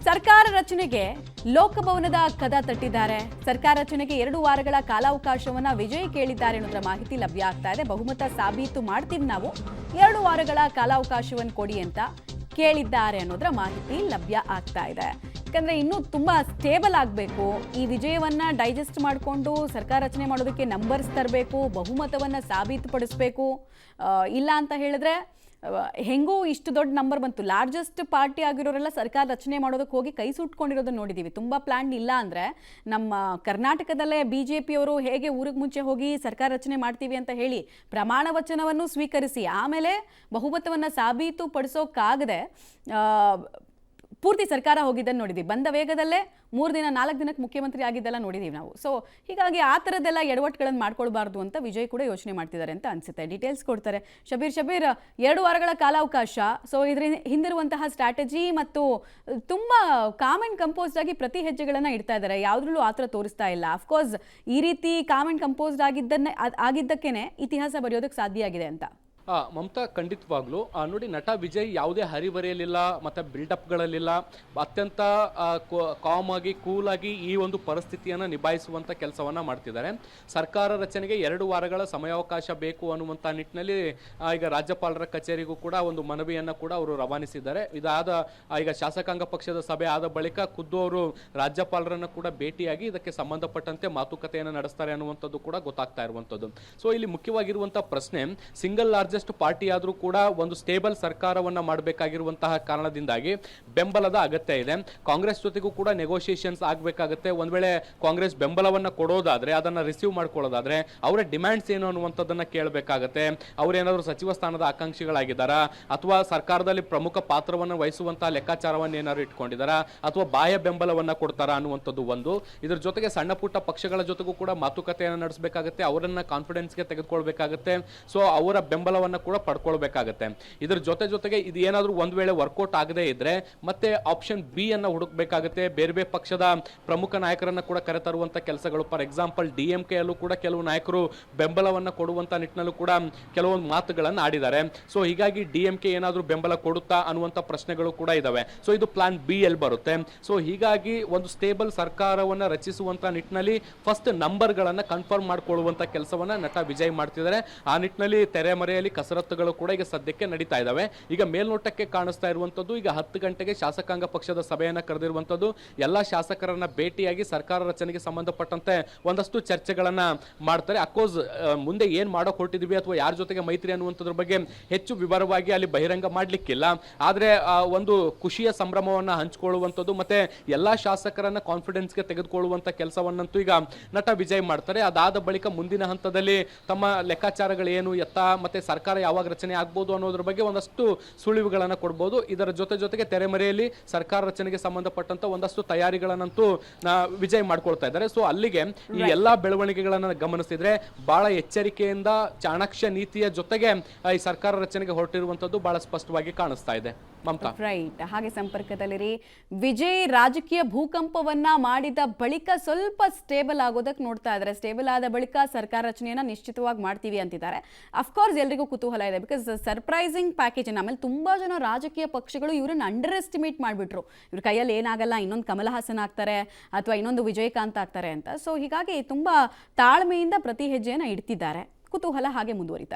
ಸರ್ಕಾರ ರಚನೆಗೆ ಲೋಕಭವನದ ಕದ ತಟ್ಟಿದ್ದಾರೆ. ಸರ್ಕಾರ ರಚನೆಗೆ 2 ವಾರಗಳ ಕಾಲಾವಕಾಶವನ್ನ ವಿಜಯ್ ಕೇಳಿದ್ದಾರೆ ಅನ್ನೋದ್ರ ಮಾಹಿತಿ ಲಭ್ಯ ಆಗ್ತಾ ಇದೆ. ಬಹುಮತ ಸಾಬೀತು ಮಾಡ್ತೀವಿ ನಾವು, 2 ವಾರಗಳ ಕಾಲಾವಕಾಶವನ್ನು ಕೊಡಿ ಅಂತ ಕೇಳಿದ್ದಾರೆ ಅನ್ನೋದ್ರ ಮಾಹಿತಿ ಲಭ್ಯ ಆಗ್ತಾ ಇದೆ. ಯಾಕಂದ್ರೆ ಇನ್ನೂ ತುಂಬಾ ಸ್ಟೇಬಲ್ ಆಗಬೇಕು, ಈ ವಿಜಯವನ್ನ ಡೈಜೆಸ್ಟ್ ಮಾಡಿಕೊಂಡು ಸರ್ಕಾರ ರಚನೆ ಮಾಡೋದಕ್ಕೆ ನಂಬರ್ಸ್ ತರಬೇಕು, ಬಹುಮತವನ್ನ ಸಾಬೀತುಪಡಿಸಬೇಕು. ಇಲ್ಲ ಅಂತ ಹೇಳಿದ್ರೆ ಹೆಂಗೂ ಇಷ್ಟು ದೊಡ್ಡ ನಂಬರ್ ಬಂತು, ಲಾರ್ಜೆಸ್ಟ್ ಪಾರ್ಟಿ ಆಗಿರೋರೆಲ್ಲ ಸರ್ಕಾರ ರಚನೆ ಮಾಡೋದಕ್ಕೆ ಹೋಗಿ ಕೈ ಸುಟ್ಕೊಂಡಿರೋದನ್ನ ನೋಡಿದ್ದೀವಿ. ತುಂಬ ಪ್ಲಾನ್ ಇಲ್ಲ ಅಂದರೆ ನಮ್ಮ ಕರ್ನಾಟಕದಲ್ಲೇ BJP ಅವರು ಹೇಗೆ ಊರಿಗೆ ಮುಂಚೆ ಹೋಗಿ ಸರ್ಕಾರ ರಚನೆ ಮಾಡ್ತೀವಿ ಅಂತ ಹೇಳಿ ಪ್ರಮಾಣ ವಚನವನ್ನು ಸ್ವೀಕರಿಸಿ ಆಮೇಲೆ ಬಹುಮತವನ್ನು ಸಾಬೀತು ಪಡಿಸೋಕ್ಕಾಗದೆ ಪೂರ್ತಿ ಸರ್ಕಾರ ಹೋಗಿದ್ದನ್ನು ನೋಡಿದ್ದೀವಿ. ಬಂದ ವೇಗದಲ್ಲೇ 3 ದಿನ 4 ದಿನಕ್ಕೆ ಮುಖ್ಯಮಂತ್ರಿ ಆಗಿದ್ದೆಲ್ಲ ನೋಡಿದ್ದೀವಿ ನಾವು. ಸೊ ಹೀಗಾಗಿ ಆ ಥರದ್ದೆಲ್ಲ ಎಡವಟ್ಟುಗಳನ್ನು ಮಾಡ್ಕೊಳ್ಬಾರ್ದು ಅಂತ ವಿಜಯ್ ಕೂಡ ಯೋಚನೆ ಮಾಡ್ತಿದ್ದಾರೆ ಅಂತ ಅನಿಸುತ್ತೆ. ಡೀಟೇಲ್ಸ್ ಕೊಡ್ತಾರೆ ಶಬೀರ್. 2 ವಾರಗಳ ಕಾಲಾವಕಾಶ, ಸೊ ಇದ್ರ ಹಿಂದಿರುವಂತಹ ಸ್ಟ್ರಾಟಜಿ ಮತ್ತು ತುಂಬ ಕಾಮ್ ಆ್ಯಂಡ್ ಕಂಪೋಸ್ಡ್ ಆಗಿ ಪ್ರತಿ ಹೆಜ್ಜೆಗಳನ್ನು ಇಡ್ತಾ ಇದ್ದಾರೆ, ಯಾವುದ್ರಲ್ಲೂ ಆ ಥರ ತೋರಿಸ್ತಾ ಇಲ್ಲ. ಅಫ್ಕೋರ್ಸ್ ಈ ರೀತಿ ಕಾಮ್ ಆ್ಯಂಡ್ ಕಂಪೋಸ್ಡ್ ಆಗಿದ್ದಕ್ಕೇ ಇತಿಹಾಸ ಬರೆಯೋದಕ್ಕೆ ಸಾಧ್ಯ ಆಗಿದೆ ಅಂತ. ಮಮತಾ, ಖಂಡಿತವಾಗ್ಲೂ ನೋಡಿ, ನಟ ವಿಜಯ್ ಯಾವುದೇ ಹರಿಬರಿಯಲಿಲ್ಲ ಮತ್ತು ಬಿಲ್ಡಪ್ಗಳಲ್ಲಿಲ್ಲ, ಅತ್ಯಂತ ಕಾಮ್ ಆಗಿ ಕೂಲ್ ಆಗಿ ಈ ಒಂದು ಪರಿಸ್ಥಿತಿಯನ್ನು ನಿಭಾಯಿಸುವಂಥ ಕೆಲಸವನ್ನು ಮಾಡ್ತಿದ್ದಾರೆ. ಸರ್ಕಾರ ರಚನೆಗೆ 2 ವಾರಗಳ ಸಮಯಾವಕಾಶ ಬೇಕು ಅನ್ನುವಂಥ ನಿಟ್ಟಿನಲ್ಲಿ ಈಗ ರಾಜ್ಯಪಾಲರ ಕಚೇರಿಗೂ ಕೂಡ ಒಂದು ಮನವಿಯನ್ನು ಕೂಡ ಅವರು ರವಾನಿಸಿದ್ದಾರೆ. ಇದಾದ ಈಗ ಶಾಸಕಾಂಗ ಪಕ್ಷದ ಸಭೆ ಆದ ಬಳಿಕ ಖುದ್ದು ಅವರು ರಾಜ್ಯಪಾಲರನ್ನು ಕೂಡ ಭೇಟಿಯಾಗಿ ಇದಕ್ಕೆ ಸಂಬಂಧಪಟ್ಟಂತೆ ಮಾತುಕತೆಯನ್ನು ನಡೆಸ್ತಾರೆ ಅನ್ನುವಂಥದ್ದು ಕೂಡ ಗೊತ್ತಾಗ್ತಾ ಇರುವಂಥದ್ದು. ಸೊ ಇಲ್ಲಿ ಮುಖ್ಯವಾಗಿರುವಂಥ ಪ್ರಶ್ನೆ, ಸಿಂಗಲ್ ಲಾರ್ಜೆಸ್ಟ್ ಪಾರ್ಟಿ ಆದರೂ ಕೂಡ ಒಂದು ಸ್ಟೇಬಲ್ ಸರ್ಕಾರವನ್ನ ಮಾಡಬೇಕಾಗಿರುವಂತಹ ಕಾರಣದಿಂದಾಗಿ ಬೆಂಬಲದ ಅಗತ್ಯ ಇದೆ. ಕಾಂಗ್ರೆಸ್ ಜೊತೆಗೂ ಕೂಡ ನೆಗೋಷಿಯೇಷನ್ಸ್ ಆಗಬೇಕಾಗುತ್ತೆ. ಒಂದ್ ವೇಳೆ ಕಾಂಗ್ರೆಸ್ ಬೆಂಬಲವನ್ನ ಕೊಡೋದಾದ್ರೆ, ಅದನ್ನ ರಿಸೀವ್ ಮಾಡ್ಕೊಳ್ಳೋದಾದ್ರೆ ಅವರ ಡಿಮ್ಯಾಂಡ್ಸ್ ಏನು ಅನ್ನುವಂಥದ್ದನ್ನ ಕೇಳಬೇಕಾಗತ್ತೆ. ಅವ್ರೇನಾದ್ರು ಸಚಿವ ಸ್ಥಾನದ ಆಕಾಂಕ್ಷಿಗಳಾಗಿದ್ದಾರಾ, ಅಥವಾ ಸರ್ಕಾರದಲ್ಲಿ ಪ್ರಮುಖ ಪಾತ್ರವನ್ನು ವಹಿಸುವಂತಹ ಲೆಕ್ಕಾಚಾರವನ್ನು ಏನಾದ್ರು ಇಟ್ಕೊಂಡಿದ್ದಾರಾ, ಅಥವಾ ಬಾಹ್ಯ ಬೆಂಬಲವನ್ನ ಕೊಡ್ತಾರಾ ಅನ್ನುವಂಥದ್ದು ಒಂದು. ಇದ್ರ ಜೊತೆಗೆ ಸಣ್ಣ ಪುಟ್ಟ ಪಕ್ಷಗಳ ಜೊತೆಗೂ ಕೂಡ ಮಾತುಕತೆಯನ್ನು ನಡೆಸಬೇಕಾಗುತ್ತೆ, ಅವರನ್ನ ಕಾನ್ಫಿಡೆನ್ಸ್ಗೆ ತೆಗೆದುಕೊಳ್ಬೇಕಾಗುತ್ತೆ. ಸೊ ಅವರ ಬೆಂಬಲವನ್ನ ಕೂಡ ಪಡ್ಕೊಳ್ಬೇಕಾಗತ್ತೆ. ಇದ್ರ ಜೊತೆಗೆ ಇದು ಏನಾದ್ರೂ ಒಂದ್ ವೇಳೆ ವರ್ಕೌಟ್ ಆಗದೆ ಇದ್ರೆ ಮತ್ತೆ ಆಪ್ಷನ್ ಬಿ ಅನ್ನ ಹುಡುಕ್ಬೇಕಾಗುತ್ತೆ. ಬೇರೆ ಪಕ್ಷದ ಪ್ರಮುಖ ನಾಯಕರನ್ನ ಕೂಡ ಕರೆತರುವಂತ ಕೆಲಸಗಳು, ಫಾರ್ ಎಕ್ಸಾಂಪಲ್ DMK ಅಲ್ಲೂ ಕೂಡ ಕೆಲವು ನಾಯಕರು ಬೆಂಬಲವನ್ನ ಕೊಡುವಂತ ನಿಟ್ಟಿನಲ್ಲೂ ಕೂಡ ಕೆಲವೊಂದು ಮಾತುಗಳನ್ನ ಆಡಿದ್ದಾರೆ. ಸೊ ಹೀಗಾಗಿ DMK ಏನಾದ್ರೂ ಬೆಂಬಲ ಕೊಡುತ್ತಾ ಅನ್ನುವಂತ ಪ್ರಶ್ನೆಗಳು ಕೂಡ ಇದಾವೆ. ಸೊ ಇದು ಪ್ಲಾನ್ ಬಿ ಎಲ್ಲಿ ಬರುತ್ತೆ. ಸೊ ಹೀಗಾಗಿ ಒಂದು ಸ್ಟೇಬಲ್ ಸರ್ಕಾರವನ್ನ ರಚಿಸುವಂತ ನಿಟ್ಟಿನಲ್ಲಿ ಫಸ್ಟ್ ನಂಬರ್ ಗಳನ್ನ ಕನ್ಫರ್ಮ್ ಮಾಡ್ಕೊಳ್ಳುವಂತ ಕೆಲಸವನ್ನ ನಟ ವಿಜಯ್ ಮಾಡ್ತಿದ್ದಾರೆ. ಆ ನಿಟ್ಟಿನಲ್ಲಿ ತೆರೆಮರೆಯಲ್ಲಿ ಕಸರತ್ತುಗಳು ಕೂಡ ಈಗ ಸದ್ಯಕ್ಕೆ ನಡೀತಾ ಇದಾವೆ. ಈಗ ಮೇಲ್ನೋಟಕ್ಕೆ ಕಾಣಿಸ್ತಾ ಇರುವಂತದ್ದು, ಈಗ 10 ಗಂಟೆಗೆ ಶಾಸಕಾಂಗ ಪಕ್ಷದ ಸಭೆಯನ್ನ ಕರೆದಿರುವಂತದ್ದು, ಎಲ್ಲಾ ಶಾಸಕರನ್ನ ಭೇಟಿಯಾಗಿ ಸರ್ಕಾರ ರಚನೆಗೆ ಸಂಬಂಧಪಟ್ಟಂತೆ ಒಂದಷ್ಟು ಚರ್ಚೆಗಳನ್ನ ಮಾಡ್ತಾರೆ. ಅಫ್ಕೋರ್ಸ್ ಮುಂದೆ ಏನ್ ಮಾಡೋಕ್ ಹೊರಟಿದೀವಿ ಅಥವಾ ಯಾರ ಜೊತೆಗೆ ಮೈತ್ರಿ ಅನ್ನುವಂಥದ್ರ ಬಗ್ಗೆ ಹೆಚ್ಚು ವಿವರವಾಗಿ ಅಲ್ಲಿ ಬಹಿರಂಗ ಮಾಡ್ಲಿಕ್ಕಿಲ್ಲ. ಆದ್ರೆ ಒಂದು ಖುಷಿಯ ಸಂಭ್ರಮವನ್ನ ಹಂಚಿಕೊಳ್ಳುವಂಥದ್ದು ಮತ್ತೆ ಎಲ್ಲಾ ಶಾಸಕರನ್ನ ಕಾನ್ಫಿಡೆನ್ಸ್ಗೆ ತೆಗೆದುಕೊಳ್ಳುವಂತ ಕೆಲಸವನ್ನಂತೂ ಈಗ ನಟ ವಿಜಯ್ ಮಾಡ್ತಾರೆ. ಅದಾದ ಬಳಿಕ ಮುಂದಿನ ಹಂತದಲ್ಲಿ ತಮ್ಮ ಲೆಕ್ಕಾಚಾರಗಳು ಏನು, ಎತ್ತ ಮತ್ತೆ ಸರ್ಕಾರ ಯಾವಾಗ ರಚನೆ ಆಗ್ಬೋದು ಅನ್ನೋದ್ರ ಬಗ್ಗೆ ಒಂದಷ್ಟು ಸುಳಿವುಗಳನ್ನ ಕೊಡಬಹುದು. ಇದರ ಜೊತೆಗೆ ತೆರೆಮರೆಯಲ್ಲಿ ಸರ್ಕಾರ ರಚನೆಗೆ ಸಂಬಂಧಪಟ್ಟಂತ ಒಂದಷ್ಟು ತಯಾರಿಗಳನ್ನಂತೂ ವಿಜಯ್ ಮಾಡ್ಕೊಳ್ತಾ ಇದ್ದಾರೆ. ಸೊ ಅಲ್ಲಿಗೆ ಈ ಎಲ್ಲಾ ಬೆಳವಣಿಗೆಗಳನ್ನ ಗಮನಿಸಿದ್ರೆ ಬಹಳ ಎಚ್ಚರಿಕೆಯಿಂದ ಚಾಣಾಕ್ಷ ನೀತಿಯ ಜೊತೆಗೆ ಈ ಸರ್ಕಾರ ರಚನೆಗೆ ಹೊರಟಿರುವಂತದ್ದು ಬಹಳ ಸ್ಪಷ್ಟವಾಗಿ ಕಾಣಿಸ್ತಾ ಇದೆ. ಮಮತಾ, ರೈಟ್. ಹಾಗೆ ಸಂಪರ್ಕದಲ್ಲಿರಿ. ವಿಜಯ್ ರಾಜಕೀಯ ಭೂಕಂಪವನ್ನ ಮಾಡಿದ ಬಳಿಕ ಸ್ವಲ್ಪ ಸ್ಟೇಬಲ್ ಆಗೋದಕ್ಕೆ ನೋಡ್ತಾ ಇದ್ದಾರೆ. ಸ್ಟೇಬಲ್ ಆದ ಬಳಿಕ ಸರ್ಕಾರ ರಚನೆಯನ್ನ ನಿಶ್ಚಿತವಾಗಿ ಮಾಡ್ತೀವಿ ಅಂತಿದ್ದಾರೆ. ಅಫ್ಕೋರ್ಸ್ ಎಲ್ರಿಗೂ ಕುತೂಹಲ ಇದೆ, ಬಿಕಾಸ್ ಸರ್ಪ್ರೈಸಿಂಗ್ ಪ್ಯಾಕೇಜ್. ಆಮೇಲೆ ತುಂಬಾ ಜನ ರಾಜಕೀಯ ಪಕ್ಷಗಳು ಇವರನ್ನ ಅಂಡರ್ ಎಸ್ಟಿಮೇಟ್ ಮಾಡಿಬಿಟ್ರು. ಇವ್ರ ಕೈಯಲ್ಲಿ ಏನಾಗಲ್ಲ, ಇನ್ನೊಂದು ಕಮಲ ಹಾಸನ್ ಆಗ್ತಾರೆ ಅಥವಾ ಇನ್ನೊಂದು ವಿಜಯಕಾಂತ್ ಆಗ್ತಾರೆ ಅಂತ. ಸೊ ಹೀಗಾಗಿ ತುಂಬಾ ತಾಳ್ಮೆಯಿಂದ ಪ್ರತಿ ಹೆಜ್ಜೆಯನ್ನ ಇಡ್ತಿದ್ದಾರೆ. ಕುತೂಹಲ ಹಾಗೆ ಮುಂದುವರಿತಾ ಇದೆ.